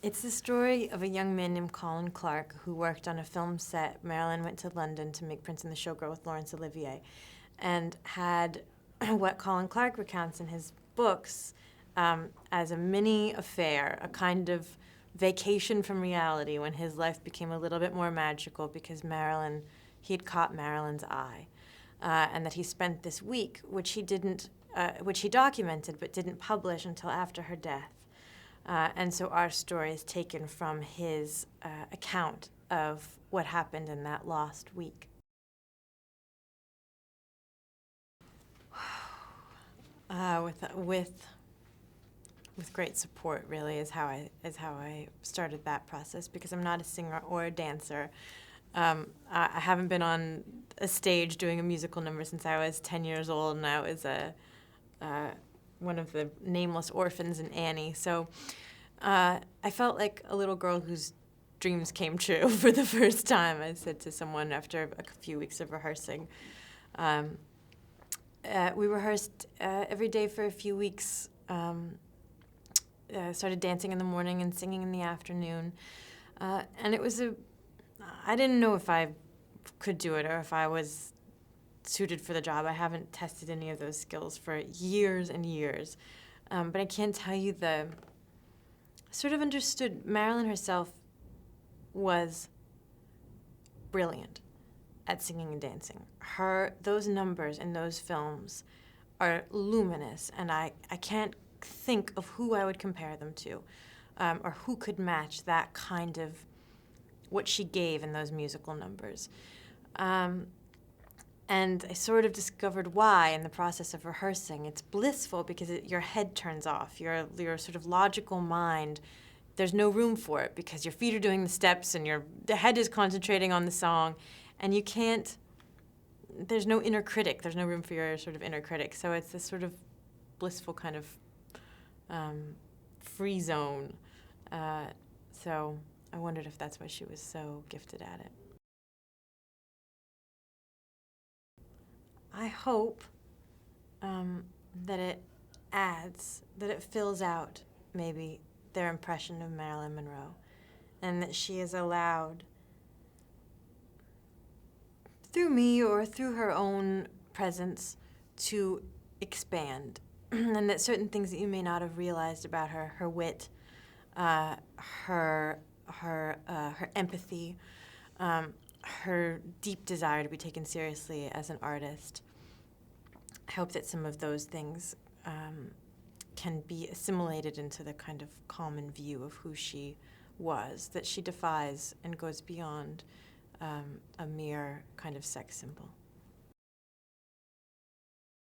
It's the story of a young man named Colin Clark who worked on a film set. Marilyn went to London to make Prince and the Showgirl with Laurence Olivier, and had what Colin Clark recounts in his books as a mini affair, a kind of vacation from reality when his life became a little bit more magical because he had caught Marilyn's eye. And that he spent this week, which he documented but didn't publish until after her death. And so our story is taken from his account of what happened in that lost week. With great support, really, is how I started that process, because I'm not a singer or a dancer. I haven't been on a stage doing a musical number since I was 10 years old, and I was one of the nameless orphans in Annie. So I felt like a little girl whose dreams came true for the first time. I said to someone after a few weeks of rehearsing. We rehearsed every day for a few weeks. Started dancing in the morning and singing in the afternoon. And it was I didn't know if I could do it or if I was suited for the job. I haven't tested any of those skills for years and years. But I can't tell you sort of understood. Marilyn herself was brilliant at singing and dancing. Those numbers in those films are luminous, and I can't think of who I would compare them to, or who could match that kind of what she gave in those musical numbers. And I sort of discovered why in the process of rehearsing. It's blissful because your head turns off. Your sort of logical mind, there's no room for it because your feet are doing the steps and the head is concentrating on the song, and you can't, there's no inner critic. There's no room for your sort of inner critic. So it's this sort of blissful kind of free zone. So I wondered if that's why she was so gifted at it. I hope that it fills out maybe their impression of Marilyn Monroe, and that she is allowed, through me or through her own presence, to expand. And that certain things that you may not have realized about her wit, her empathy, her deep desire to be taken seriously as an artist. I hope that some of those things can be assimilated into the kind of common view of who she was, that she defies and goes beyond a mere kind of sex symbol.